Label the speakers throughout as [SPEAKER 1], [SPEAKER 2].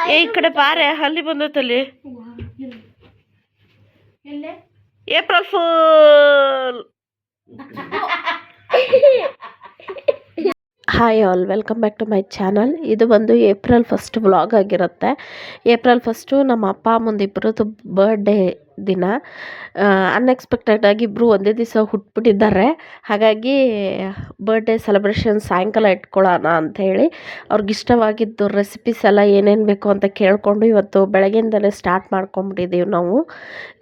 [SPEAKER 1] ಈ ಕಡೆ ಬಾರೆ ಅಲ್ಲಿ ಬಂದತ್ತಲ್ಲಿ April fool. Hi all, welcome back to my channel. ಇದು ಬಂದು ಏಪ್ರಿಲ್ 1 ವ್ಲಾಗ್ ಆಗಿರುತ್ತೆ. ಏಪ್ರಿಲ್ 1 ನಮ್ಮ ಅಪ್ಪ ಅಮ್ಮಂದಿಬ್ಬರದ್ದು ಬರ್ಡೇ ದಿನ. ಅನ್ಎಕ್ಸ್ಪೆಕ್ಟೆಡ್ ಆಗಿ ಇಬ್ಬರು ಒಂದೇ ದಿವಸ ಹುಟ್ಬಿಟ್ಟಿದ್ದಾರೆ. ಹಾಗಾಗಿ ಬರ್ಡೇ ಸೆಲೆಬ್ರೇಷನ್ ಸಾಯಂಕಾಲ ಇಟ್ಕೊಳ್ಳೋಣ ಅಂಥೇಳಿ ಅವ್ರಿಗಿಷ್ಟವಾಗಿದ್ದು ರೆಸಿಪೀಸ್ ಎಲ್ಲ ಏನೇನು ಬೇಕು ಅಂತ ಕೇಳಿಕೊಂಡು ಇವತ್ತು ಬೆಳಗ್ಗೆಯಿಂದಲೇ ಸ್ಟಾರ್ಟ್ ಮಾಡ್ಕೊಂಬಿಟ್ಟಿದ್ದೀವಿ ನಾವು.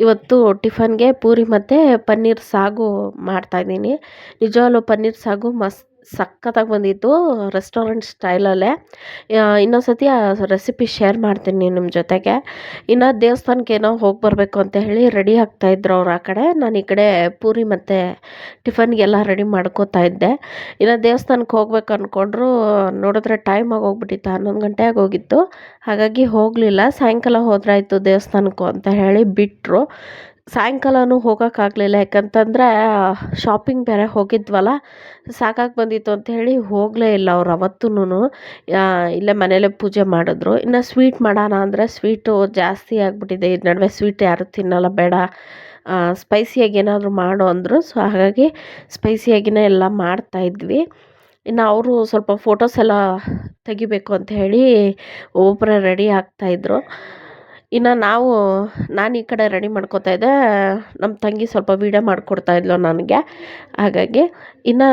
[SPEAKER 1] ಇವತ್ತು ಟಿಫನ್ಗೆ ಪೂರಿ ಮತ್ತು ಪನ್ನೀರ್ ಸಾಗು ಮಾಡ್ತಾಯಿದ್ದೀನಿ. ನಿಜವಾಗ್ಲೂ ಪನ್ನೀರ್ ಸಾಗು ಸಖತ್ತಾಗಿ ಬಂದಿತ್ತು, ರೆಸ್ಟೋರೆಂಟ್ ಸ್ಟೈಲಲ್ಲೇ. ಇನ್ನೊಂದು ಸತಿ ಆ ರೆಸಿಪಿ ಶೇರ್ ಮಾಡ್ತೀನಿ ನಿಮ್ಮ ಜೊತೆಗೆ. ಇನ್ನು ದೇವಸ್ಥಾನಕ್ಕೆ ಏನೋ ಹೋಗಿ ಬರಬೇಕು ಅಂತ ಹೇಳಿ ರೆಡಿ ಆಗ್ತಾಯಿದ್ರು ಅವ್ರು ಆ ಕಡೆ. ನಾನು ಈ ಕಡೆ ಪೂರಿ ಮತ್ತು ಟಿಫನ್ಗೆಲ್ಲ ರೆಡಿ ಮಾಡ್ಕೋತಾ ಇದ್ದೆ. ಇನ್ನು ದೇವಸ್ಥಾನಕ್ಕೆ ಹೋಗ್ಬೇಕು ಅಂದ್ಕೊಂಡ್ರು, ನೋಡಿದ್ರೆ ಟೈಮ್ ಆಗೋಗ್ಬಿಟ್ಟಿತ್ತು, 11 ಗಂಟೆ ಆಗೋಗಿತ್ತು. ಹಾಗಾಗಿ ಹೋಗಲಿಲ್ಲ. ಸಾಯಂಕಾಲ ಹೋದ್ರಾಯ್ತು ದೇವಸ್ಥಾನಕ್ಕೂ ಅಂತ ಹೇಳಿ ಬಿಟ್ಟರು. ಸಾಯಂಕಾಲನೂ ಹೋಗೋಕ್ಕಾಗಲಿಲ್ಲ, ಯಾಕಂತಂದರೆ ಶಾಪಿಂಗ್ ಬೇರೆ ಹೋಗಿದ್ವಲ್ಲ, ಸಾಕಾಗಿ ಬಂದಿತ್ತು ಅಂತ ಹೇಳಿ ಹೋಗಲೇ ಇಲ್ಲ ಅವ್ರು ಅವತ್ತೂ. ಇಲ್ಲೇ ಮನೇಲೇ ಪೂಜೆ ಮಾಡಿದ್ರು. ಇನ್ನು ಸ್ವೀಟ್ ಮಾಡೋಣ ಅಂದರೆ ಸ್ವೀಟು ಜಾಸ್ತಿ ಆಗಿಬಿಟ್ಟಿದೆ. ಈ ನಡುವೆ ಸ್ವೀಟ್ ಯಾರು ತಿನ್ನಲ್ಲ, ಬೇಡ ಸ್ಪೈಸಿಯಾಗಿ ಏನಾದರೂ ಮಾಡು ಅಂದರು. ಸೊ ಹಾಗಾಗಿ ಸ್ಪೈಸಿಯಾಗಿಯೇ ಎಲ್ಲ ಮಾಡ್ತಾಯಿದ್ವಿ. ಇನ್ನು ಅವರು ಸ್ವಲ್ಪ ಫೋಟೋಸ್ ಎಲ್ಲ ತೆಗಿಬೇಕು ಅಂತ ಹೇಳಿ ಒಬ್ಬರೇ ರೆಡಿ ಆಗ್ತಾಯಿದ್ರು. ಇನ್ನು ನಾನು ಈ ಕಡೆ ರೆಡಿ ಮಾಡ್ಕೋತಾ ಇದ್ದೆ, ನಮ್ಮ ತಂಗಿ ಸ್ವಲ್ಪ ವೀಡಿಯೋ ಮಾಡಿಕೊಡ್ತಾಯಿದ್ಲು ನನಗೆ. ಹಾಗಾಗಿ ಇನ್ನು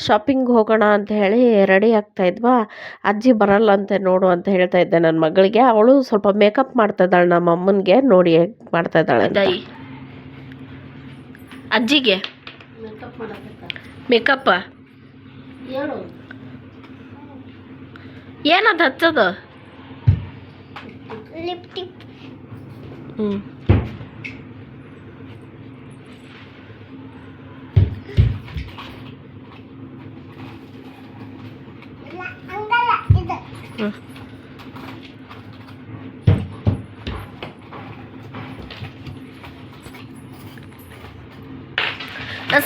[SPEAKER 1] ಶಾಪಿಂಗ್ ಹೋಗೋಣ ಅಂತ ಹೇಳಿ ರೆಡಿ ಆಗ್ತಾಯಿದ್ವಾ. ಅಜ್ಜಿ ಬರಲ್ಲಂತೆ ನೋಡು ಅಂತ ಹೇಳ್ತಾ ಇದ್ದೆ ನನ್ನ ಮಗಳಿಗೆ. ಅವಳು ಸ್ವಲ್ಪ ಮೇಕಪ್ ಮಾಡ್ತಾಯಿದ್ದಾಳೆ ನಮ್ಮ ಅಮ್ಮನಿಗೆ, ನೋಡಿ ಹೇಗೆ ಮಾಡ್ತಾಯಿದ್ದಾಳೆ ಅಂತ. ಅಜ್ಜಿಗೆ ಮೇಕಪ್ ಏನದು ಹಚ್ಚೋದು? ಲಿಪ್ಟಿಕ್.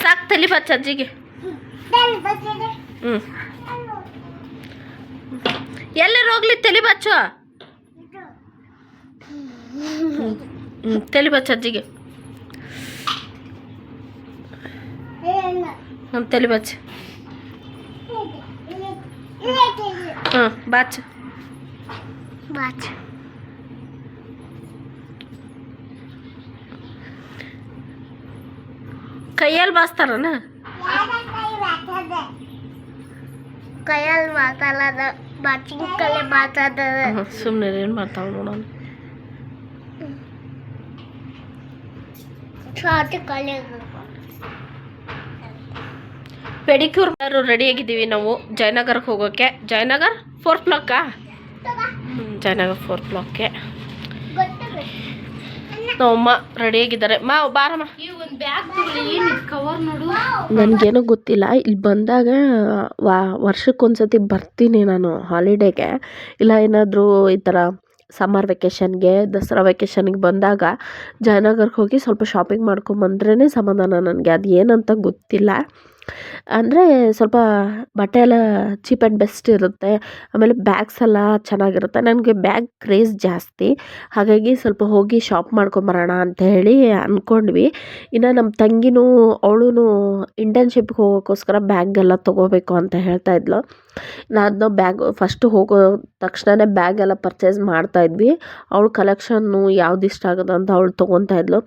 [SPEAKER 1] ಸಾಕು, ತಲೆ ಬಚ್ಚ ಅಜ್ಜಿಗೆ. ಎಲ್ಲರೂ ಹೋಗ್ಲಿ, ತಲೆ ಬಚ್ಚು. ತಲೆ ಬಚ್ಚ ಅಜ್ಜಿಗೆ. ತಲೆ ಬಚ್ಚ. ಬಾಚ್ ಬಾಚ್. ಕೈಯಲ್ಲಿ ಬಾಸ್ತಾರನ? ಕೈಯಲ್ಲಿ ಮಾತಾಡೋದು, ಬಾಚಿಂಗ್ ಕಲೆ ಮಾತಾಡೋದು. ಸುಮ್ಮನೆ ಏನು ಮಾಡ್ತಾವ ನೋಡೋಣ. ಪೆಡಿಕ್ಯೂರ್ ರೆಡಿಯಾಗಿದ್ದೀವಿ ನಾವು ಜಯನಗರಕ್ಕೆ ಹೋಗೋಕ್ಕೆ. ಜಯನಗರ್ 4th ಬ್ಲಾಕಾ? ಜಯನಗರ್ 4th ಬ್ಲಾಕ್ಗೆ ನಮ್ಮಮ್ಮ ರೆಡಿಯಾಗಿದ್ದಾರೆ. ಬಾರಮ್ಮ. ನನಗೇನೋ ಗೊತ್ತಿಲ್ಲ, ಇಲ್ಲಿ ಬಂದಾಗ ವರ್ಷಕ್ಕೊಂದ್ಸತಿ ಬರ್ತೀನಿ ನಾನು ಹಾಲಿಡೇಗೆ. ಇಲ್ಲ ಏನಾದರೂ ಈ ಥರ ಸಮ್ಮರ್ ವೆಕೇಷನ್ಗೆ, ದಸರಾ ವೆಕೇಷನ್ಗೆ ಬಂದಾಗ ಜಯನಗರಕ್ಕೆ ಹೋಗಿ ಸ್ವಲ್ಪ ಶಾಪಿಂಗ್ ಮಾಡ್ಕೊಂಬಂದ್ರೇ ಸಮಾಧಾನ ನನಗೆ. ಅದು ಏನಂತ ಗೊತ್ತಿಲ್ಲ. ಅಂದರೆ ಸ್ವಲ್ಪ ಬಟ್ಟೆ ಎಲ್ಲ ಚೀಪ್ ಆ್ಯಂಡ್ ಬೆಸ್ಟ್ ಇರುತ್ತೆ. ಆಮೇಲೆ ಬ್ಯಾಗ್ಸ್ ಎಲ್ಲ ಚೆನ್ನಾಗಿರುತ್ತೆ. ನನಗೆ ಬ್ಯಾಗ್ ಕ್ರೇಜ್ ಜಾಸ್ತಿ. ಹಾಗಾಗಿ ಸ್ವಲ್ಪ ಹೋಗಿ ಶಾಪ್ ಮಾಡ್ಕೊಂಬರೋಣ ಅಂತ ಹೇಳಿ ಅಂದ್ಕೊಂಡ್ವಿ. ಇನ್ನು ನಮ್ಮ ತಂಗಿನೂ ಅವಳು ಇಂಟರ್ನ್ಶಿಪ್ಗೆ ಹೋಗೋಕ್ಕೋಸ್ಕರ ಬ್ಯಾಗೆಲ್ಲ ತೊಗೋಬೇಕು ಅಂತ ಹೇಳ್ತಾ ಇದ್ಲು. ನಾನು ಬ್ಯಾಗ್ ಫಸ್ಟು ಹೋಗೋ ತಕ್ಷಣವೇ ಬ್ಯಾಗೆಲ್ಲ ಪರ್ಚೇಸ್ ಮಾಡ್ತಾಯಿದ್ವಿ. ಅವಳು ಕಲೆಕ್ಷನ್ನು ಯಾವ್ದು ಇಷ್ಟ ಆಗೋದು ಅಂತ ಅವಳು ತೊಗೊತಾ ಇದ್ಲು.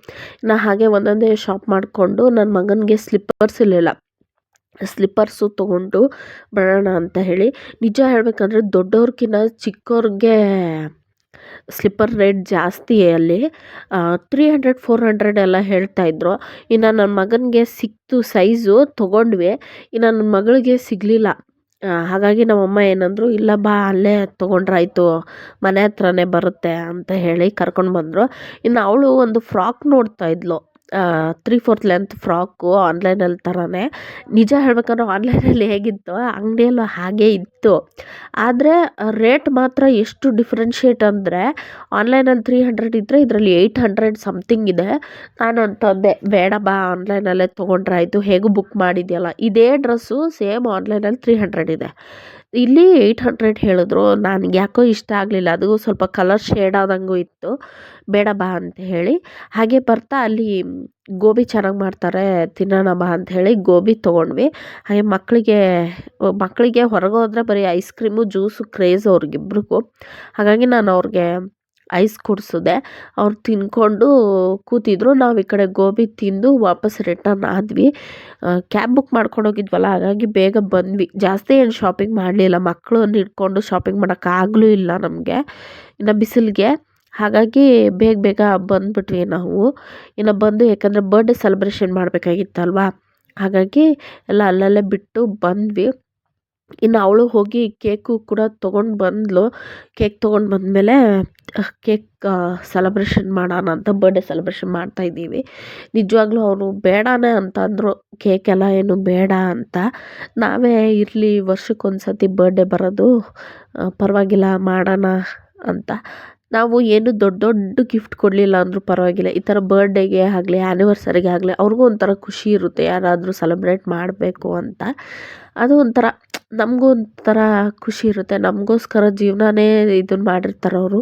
[SPEAKER 1] ನಾ ಹಾಗೆ ಒಂದೊಂದೇ ಶಾಪ್ ಮಾಡಿಕೊಂಡು ನನ್ನ ಮಗನಿಗೆ ಸ್ಲಿಪ್ಪರ್ಸ್ ಇರಲಿಲ್ಲ, ಸ್ಲಿಪ್ಪರ್ಸು ತೊಗೊಂಡು ಬರೋಣ ಅಂತ ಹೇಳಿ. ನಿಜ ಹೇಳಬೇಕಂದ್ರೆ ದೊಡ್ಡವ್ರಿಗಿಂತ ಚಿಕ್ಕವ್ರಿಗೆ ಸ್ಲಿಪ್ಪರ್ ರೇಟ್ ಜಾಸ್ತಿ ಅಲ್ಲಿ. 300-400 ಎಲ್ಲ ಹೇಳ್ತಾಯಿದ್ರು. ಇನ್ನು ನನ್ನ ಮಗನಿಗೆ ಸಿಕ್ತು ಸೈಜು, ತೊಗೊಂಡ್ವಿ. ಇನ್ನು ನನ್ನ ಮಗಳಿಗೆ ಸಿಗಲಿಲ್ಲ. ಹಾಗಾಗಿ ನಮ್ಮಮ್ಮ ಏನಂದರು, ಇಲ್ಲ ಬಾ ಅಲ್ಲೇ ತೊಗೊಂಡ್ರಾಯ್ತು, ಮನೆ ಹತ್ರನೇ ಬರುತ್ತೆ ಅಂತ ಹೇಳಿ ಕರ್ಕೊಂಡು ಬಂದರು. ಇನ್ನು ಅವಳು ಒಂದು ಫ್ರಾಕ್ ನೋಡ್ತಾ ಇದ್ಲು, 3/4 ಲೆಂತ್ ಫ್ರಾಕು, ಆನ್ಲೈನಲ್ಲಿ ಥರನೇ. ನಿಜ ಹೇಳ್ಬೇಕಂದ್ರೆ ಆನ್ಲೈನಲ್ಲಿ ಹೇಗಿತ್ತು ಅಂಗಡಿಯಲ್ಲೂ ಹಾಗೇ ಇತ್ತು. ಇತ್ತು. ಆದರೆ ರೇಟ್ ಮಾತ್ರ ಎಷ್ಟು ಡಿಫ್ರೆನ್ಷಿಯೇಟ್ ಅಂದರೆ ಆನ್ಲೈನಲ್ಲಿ 300 ಇದ್ದರೆ ಇದರಲ್ಲಿ 800 ಸಮಥಿಂಗ್ ಇದೆ. ನಾನು ಅಂತಂದೆ ಬೇಡ ಬಾ ಆನ್ಲೈನಲ್ಲೇ ತೊಗೊಂಡ್ರಾಯ್ತು, ಹೇಗೂ ಬುಕ್ ಮಾಡಿದ್ಯಲ್ಲ. ಇದೇ ಡ್ರೆಸ್ಸು ಸೇಮ್ ಆನ್ಲೈನಲ್ಲಿ 300 ಇದೆ, ಇಲ್ಲಿ 800 ಹೇಳಿದ್ರು. ನನಗೆ ಯಾಕೋ ಇಷ್ಟ ಆಗಲಿಲ್ಲ, ಅದು ಸ್ವಲ್ಪ ಕಲರ್ ಶೇಡ್ ಆದಂಗೂ ಇತ್ತು. ಬೇಡ ಬಾ ಅಂತ ಹೇಳಿ ಹಾಗೆ ಬರ್ತಾ ಅಲ್ಲಿ ಗೋಬಿ ಚೆನ್ನಾಗಿ ಮಾಡ್ತಾರೆ, ತಿನ್ನೋಣ ಬಾ ಅಂತ ಹೇಳಿ ಗೋಬಿ ತೊಗೊಂಡ್ವಿ. ಹಾಗೆ ಮಕ್ಕಳಿಗೆ ಹೊರಗೆ ಹೋದರೆ ಬರೀ ಐಸ್ ಕ್ರೀಮು ಜ್ಯೂಸು ಕ್ರೇಜ್ ಅವ್ರಿಗಿಬ್ರಿಗೂ. ಹಾಗಾಗಿ ನಾನು ಅವ್ರಿಗೆ ಐಸ್ ಕುಡಿಸಿದೆ. ಅವ್ರು ತಿಂದ್ಕೊಂಡು ಕೂತಿದ್ರು. ನಾವು ಈ ಕಡೆ ಗೋಬಿ ತಿಂದು ವಾಪಸ್ ರಿಟರ್ನ್ ಆದ್ವಿ. ಕ್ಯಾಬ್ ಬುಕ್ ಮಾಡ್ಕೊಂಡು ಹೋಗಿದ್ವಲ್ಲ, ಹಾಗಾಗಿ ಬೇಗ ಬಂದ್ವಿ. ಜಾಸ್ತಿ ಏನು ಶಾಪಿಂಗ್ ಮಾಡಲಿಲ್ಲ, ಮಕ್ಕಳನ್ನ ಹಿಡ್ಕೊಂಡು ಶಾಪಿಂಗ್ ಮಾಡೋಕ್ಕಾಗಲೂ ಇಲ್ಲ ನಮಗೆ ಇನ್ನು ಬಿಸಿಲಿಗೆ. ಹಾಗಾಗಿ ಬೇಗ ಬಂದುಬಿಟ್ವಿ ನಾವು. ಇನ್ನು ಬಂದು ಯಾಕಂದರೆ ಬರ್ಡೇ ಸೆಲೆಬ್ರೇಷನ್ ಮಾಡಬೇಕಾಗಿತ್ತಲ್ವಾ, ಹಾಗಾಗಿ ಎಲ್ಲ ಅಲ್ಲಲ್ಲೇ ಬಿಟ್ಟು ಬಂದ್ವಿ. ಇನ್ನು ಅವಳು ಹೋಗಿ ಕೇಕು ಕೂಡ ತೊಗೊಂಡು ಬಂದಳು. ಕೇಕ್ ತೊಗೊಂಡು ಬಂದಮೇಲೆ ಕೇಕ್ ಸೆಲೆಬ್ರೇಷನ್ ಮಾಡೋಣ ಅಂತ ಬರ್ಡೇ ಸೆಲೆಬ್ರೇಷನ್ ಮಾಡ್ತಾಯಿದ್ದೀವಿ. ನಿಜವಾಗ್ಲೂ ಅವರು ಬೇಡನೇ ಅಂತ ಅಂದರು, ಕೇಕೆಲ್ಲ ಏನು ಬೇಡ ಅಂತ. ನಾವೇ ಇರಲಿ ವರ್ಷಕ್ಕೊಂದು ಸತಿ ಬರ್ಡೇ ಬರೋದು, ಪರವಾಗಿಲ್ಲ ಮಾಡೋಣ ಅಂತ. ನಾವು ಏನು ದೊಡ್ಡ ಗಿಫ್ಟ್ ಕೊಡಲಿಲ್ಲ ಅಂದರೂ ಪರವಾಗಿಲ್ಲ, ಈ ಥರ ಬರ್ಡೇಗೆ ಆಗಲಿ ಆ್ಯನಿವರ್ಸರಿಗೆ ಆಗಲಿ ಅವ್ರಿಗೂ ಒಂಥರ ಖುಷಿ ಇರುತ್ತೆ, ಯಾರಾದರೂ ಸೆಲೆಬ್ರೇಟ್ ಮಾಡಬೇಕು ಅಂತ. ಅದು ಒಂಥರ ನಮಗೂ ಒಂಥರ ಖುಷಿ ಇರುತ್ತೆ. ನಮಗೋಸ್ಕರ ಜೀವನನೇ ಇದನ್ನು ಮಾಡಿರ್ತಾರೆ ಅವರು.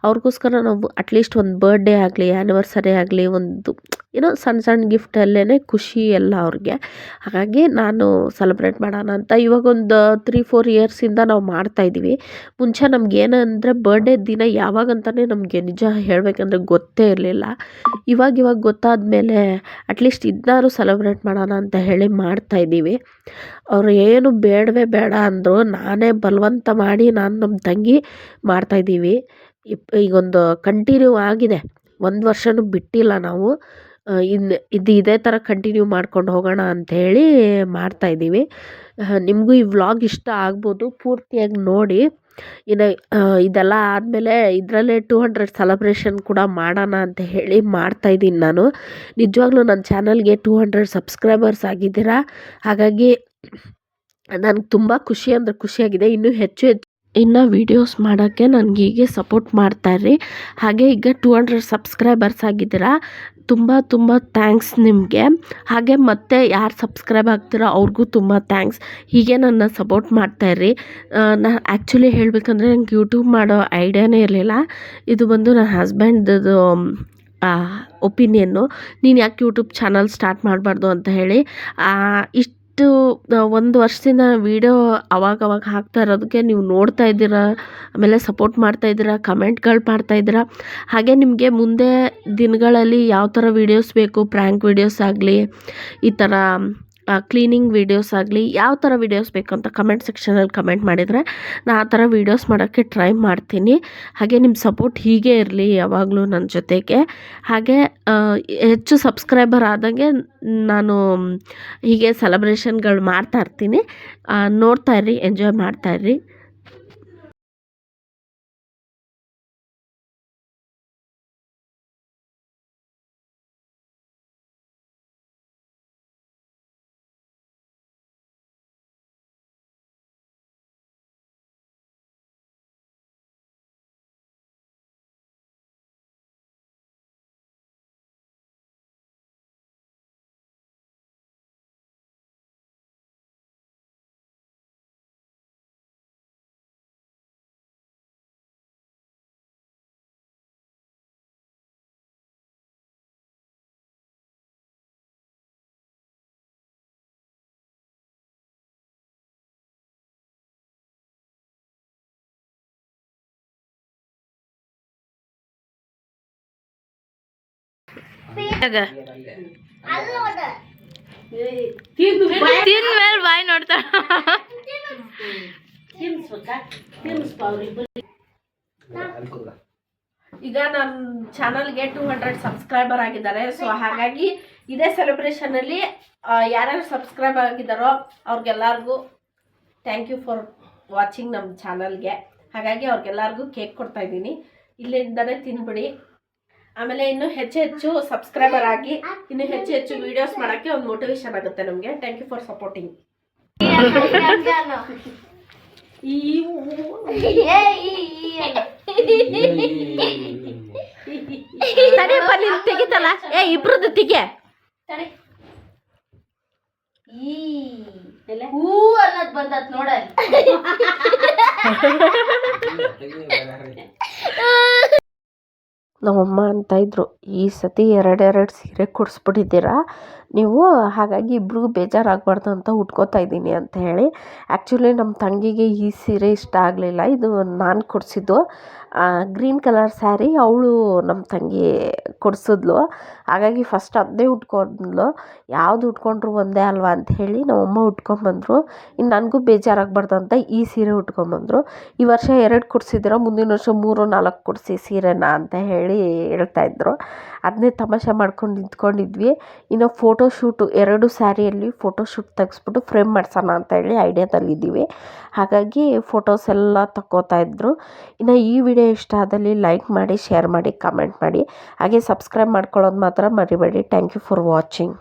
[SPEAKER 1] ಅವ್ರಿಗೋಸ್ಕರ ನಾವು ಅಟ್ಲೀಸ್ಟ್ ಒಂದು ಬರ್ಡೇ ಆಗಲಿ ಆ್ಯನಿವರ್ಸರಿ ಆಗಲಿ ಒಂದು ಏನೋ ಸಣ್ಣ ಗಿಫ್ಟಲ್ಲೇ ಖುಷಿ ಎಲ್ಲ ಅವ್ರಿಗೆ. ಹಾಗಾಗಿ ನಾನು ಸೆಲೆಬ್ರೇಟ್ ಮಾಡೋಣ ಅಂತ ಇವಾಗೊಂದು 3-4 ಇಯರ್ಸಿಂದ ನಾವು ಮಾಡ್ತಾಯಿದ್ದೀವಿ. ಮುಂಚೆ ನಮಗೇನಂದರೆ ಬರ್ಡೇ ದಿನ ಯಾವಾಗಂತಲೇ ನಮಗೆ ನಿಜ ಹೇಳಬೇಕಂದ್ರೆ ಗೊತ್ತೇ ಇರಲಿಲ್ಲ. ಇವಾಗ ಗೊತ್ತಾದ ಮೇಲೆ ಅಟ್ಲೀಸ್ಟ್ ಇದನ್ನಾದ್ರು ಸೆಲೆಬ್ರೇಟ್ ಮಾಡೋಣ ಅಂತ ಹೇಳಿ ಮಾಡ್ತಾಯಿದ್ದೀವಿ. ಅವರು ಏನು ಬೇಡವೇ ಬೇಡ ಅಂದರು, ನಾನೇ ಬಲವಂತ ಮಾಡಿ ನಾನು ನಮ್ಮ ತಂಗಿ ಮಾಡ್ತಾಯಿದ್ದೀವಿ. ಈಗೊಂದು ಕಂಟಿನ್ಯೂ ಆಗಿದೆ, 1 ವರ್ಷನೂ ಬಿಟ್ಟಿಲ್ಲ ನಾವು. ಇದೇ ಥರ ಕಂಟಿನ್ಯೂ ಮಾಡ್ಕೊಂಡು ಹೋಗೋಣ ಅಂಥೇಳಿ ಮಾಡ್ತಾಯಿದ್ದೀವಿ. ನಿಮಗೂ ಈ ವ್ಲಾಗ್ ಇಷ್ಟ ಆಗ್ಬೋದು, ಪೂರ್ತಿಯಾಗಿ ನೋಡಿ. ಇನ್ನು ಇದೆಲ್ಲ ಆದಮೇಲೆ ಇದರಲ್ಲೇ 200 ಸೆಲೆಬ್ರೇಷನ್ ಕೂಡ ಮಾಡೋಣ ಅಂತ ಹೇಳಿ ಮಾಡ್ತಾಯಿದ್ದೀನಿ ನಾನು. ನಿಜವಾಗ್ಲೂ ನನ್ನ ಚಾನಲ್ಗೆ 200 ಸಬ್ಸ್ಕ್ರೈಬರ್ಸ್ ಆಗಿದ್ದೀರಾ. ಹಾಗಾಗಿ ನನಗೆ ತುಂಬ ಖುಷಿಯಾಗಿದೆ. ಇನ್ನು ವೀಡಿಯೋಸ್ ಮಾಡೋಕ್ಕೆ ನನಗೆ ಹೀಗೆ ಸಪೋರ್ಟ್ ಮಾಡ್ತಾಯಿರಿ. ಹಾಗೆ ಈಗ 200 ಸಬ್ಸ್ಕ್ರೈಬರ್ಸ್ ಆಗಿದ್ದೀರಾ, ತುಂಬ ಥ್ಯಾಂಕ್ಸ್ ನಿಮಗೆ. ಹಾಗೆ ಮತ್ತೆ ಯಾರು ಸಬ್ಸ್ಕ್ರೈಬ್ ಆಗ್ತೀರೋ ಅವ್ರಿಗೂ ತುಂಬ ಥ್ಯಾಂಕ್ಸ್. ಹೀಗೆ ನನ್ನ ಸಪೋರ್ಟ್ ಮಾಡ್ತಾಯಿರಿ. ನಾನು ಆ್ಯಕ್ಚುಲಿ ಹೇಳಬೇಕಂದ್ರೆ ನಂಗೆ ಯೂಟ್ಯೂಬ್ ಮಾಡೋ ಐಡಿಯಾನೇ ಇರಲಿಲ್ಲ. ಇದು ಬಂದು ನನ್ನ ಹಸ್ಬೆಂಡ್ದು ಒಪಿನಿಯನ್ನು, ನೀನು ಯಾಕೆ ಯೂಟ್ಯೂಬ್ ಚಾನಲ್ ಸ್ಟಾರ್ಟ್ ಮಾಡಬಾರ್ದು ಅಂತ ಹೇಳಿ. ಇಷ್ಟು 1 ವರ್ಷದಿಂದ ವೀಡಿಯೋ ಅವಾಗ ಹಾಕ್ತಾ ಇರೋದಕ್ಕೆ ನೀವು ನೋಡ್ತಾ ಇದ್ದೀರಾ, ಆಮೇಲೆ ಸಪೋರ್ಟ್ ಮಾಡ್ತಾಯಿದ್ದೀರಾ, ಕಮೆಂಟ್ಗಳು ಮಾಡ್ತಾಯಿದ್ದೀರಾ. ಹಾಗೆ ನಿಮಗೆ ಮುಂದೆ ದಿನಗಳಲ್ಲಿ ಯಾವ ಥರ ವೀಡಿಯೋಸ್ ಬೇಕು, ಪ್ರ್ಯಾಂಕ್ ವೀಡಿಯೋಸ್ ಆಗಲಿ, ಈ ಥರ ಕ್ಲೀನಿಂಗ್ ವೀಡಿಯೋಸ್ ಆಗಲಿ, ಯಾವ ಥರ ವೀಡಿಯೋಸ್ ಬೇಕು ಅಂತ ಕಮೆಂಟ್ ಸೆಕ್ಷನಲ್ಲಿ ಕಮೆಂಟ್ ಮಾಡಿದರೆ ನಾನು ಆ ಥರ ವೀಡಿಯೋಸ್ ಮಾಡೋಕ್ಕೆ ಟ್ರೈ ಮಾಡ್ತೀನಿ. ಹಾಗೆ ನಿಮ್ಮ ಸಪೋರ್ಟ್ ಹೀಗೆ ಇರಲಿ ಯಾವಾಗಲೂ ನನ್ನ ಜೊತೆಗೆ. ಹಾಗೆ ಹೆಚ್ಚು ಸಬ್ಸ್ಕ್ರೈಬರ್ ಆದಂಗೆ ನಾನು ಹೀಗೆ ಸೆಲೆಬ್ರೇಷನ್ಗಳು ಮಾಡ್ತಾಯಿರ್ತೀನಿ. ನೋಡ್ತಾಯಿರಿ, ಎಂಜಾಯ್ ಮಾಡ್ತಾಯಿರಿ.
[SPEAKER 2] ತಿಂದ್ಮೇಲೆ ಬಾಯಿ ನೋಡ್ತಾ
[SPEAKER 1] ಈಗ ನನ್ನ ಚಾನಲ್ಗೆ 200 ಸಬ್ಸ್ಕ್ರೈಬರ್ ಆಗಿದ್ದಾರೆ. ಸೊ ಹಾಗಾಗಿ ಇದೇ ಸೆಲೆಬ್ರೇಷನಲ್ಲಿ ಯಾರ್ಯಾರು ಸಬ್ಸ್ಕ್ರೈಬ್ ಆಗಿದ್ದಾರೋ ಅವ್ರಿಗೆಲ್ಲರಿಗೂ ಥ್ಯಾಂಕ್ ಯು ಫಾರ್ ವಾಚಿಂಗ್ ನಮ್ಮ ಚಾನಲ್ಗೆ. ಹಾಗಾಗಿ ಅವ್ರಿಗೆಲ್ಲರಿಗೂ ಕೇಕ್ ಕೊಡ್ತಾಯಿದ್ದೀನಿ, ಇಲ್ಲಿಂದನೇ ತಿನ್ಬಿಡಿ. ಆಮೇಲೆ ಇನ್ನೂ ಹೆಚ್ಚು ಸಬ್ಸ್ಕ್ರೈಬರ್ ಆಗಿ ಇನ್ನೂ ಹೆಚ್ಚು ವೀಡಿಯೋಸ್ ಮಾಡೋಕ್ಕೆ ಒಂದು ಮೋಟಿವೇಶನ್ ಆಗುತ್ತೆ ನಮಗೆ. Thank you for supporting. ತಡಿಯಪ್ಪ ನೀನು ತೆಗಿತಲ್ಲ ಇಬ್ರದ್ದು ತೆಗೆ
[SPEAKER 2] ಹೂ ಅನ್ನೋದು ಬಂದತ್ ನೋಡಲ್ಲಿ
[SPEAKER 1] ನಮ್ಮಮ್ಮ ಅಂತ ಇದ್ರು ಈ ಸತಿ ಎರಡೆರಡು ಸೀರೆ ಕೊಡಿಸ್ಬಿಟ್ಟಿದ್ದೀರಾ ನೀವು, ಹಾಗಾಗಿ ಇಬ್ರಿಗೂ ಬೇಜಾರಾಗಬಾರ್ದು ಅಂತ ಉಟ್ಕೋತಾ ಇದ್ದೀನಿ ಅಂತ ಹೇಳಿ. ಆ್ಯಕ್ಚುಲಿ ನಮ್ಮ ತಂಗಿಗೆ ಈ ಸೀರೆ ಇಷ್ಟ ಆಗಲಿಲ್ಲ, ಇದು ನಾನು ಕೊಡಿಸಿದ್ದು ಗ್ರೀನ್ ಕಲರ್ ಸ್ಯಾರಿ ಅವಳು ನಮ್ಮ ತಂಗಿ ಕೊಡಿಸಿದ್ಲು. ಹಾಗಾಗಿ ಫಸ್ಟ್ ಅದನ್ನೇ ಉಟ್ಕೊಂಡ್ಲು. ಯಾವುದು ಉಟ್ಕೊಂಡ್ರು ಒಂದೇ ಅಲ್ವಾ ಅಂತ ಹೇಳಿ ನಮ್ಮಮ್ಮ ಉಟ್ಕೊಂಬಂದರು. ಇನ್ನು ನನಗೂ ಬೇಜಾರಾಗಬಾರ್ದು ಅಂತ ಈ ಸೀರೆ ಉಟ್ಕೊಂಬಂದರು. ಈ ವರ್ಷ 2 ಕೊಡಿಸಿದ್ದೀರ, ಮುಂದಿನ ವರ್ಷ 3-4 ಕೊಡಿಸಿ ಸೀರೆನ ಅಂತ ಹೇಳಿ ಹೇಳ್ತಾಯಿದ್ರು. ಅದನ್ನೇ ತಮಾಷೆ ಮಾಡ್ಕೊಂಡು ನಿಂತ್ಕೊಂಡಿದ್ವಿ. ಇನ್ನು ಫೋಟೋಶೂಟು 2 ಸ್ಯಾರಿಯಲ್ಲಿ ಫೋಟೋಶೂಟ್ ತೆಗೆಸ್ಬಿಟ್ಟು ಫ್ರೇಮ್ ಮಾಡ್ಸೋಣ ಅಂತ ಹೇಳಿ ಐಡಿಯಾದಲ್ಲಿದ್ದೀವಿ. ಹಾಗಾಗಿ ಫೋಟೋಸ್ ಎಲ್ಲ ತಗೋತಾ ಇದ್ರು. ಇನ್ನು ಈ ವಿಡಿಯೋ ಇಷ್ಟ ಆದಲ್ಲಿ ಲೈಕ್ ಮಾಡಿ, ಶೇರ್ ಮಾಡಿ, ಕಮೆಂಟ್ ಮಾಡಿ, ಹಾಗೆ ಸಬ್ಸ್ಕ್ರೈಬ್ ಮಾಡ್ಕೊಳ್ಳೋದು ಮಾತ್ರ ಮರಿಬೇಡಿ. Thank you for watching.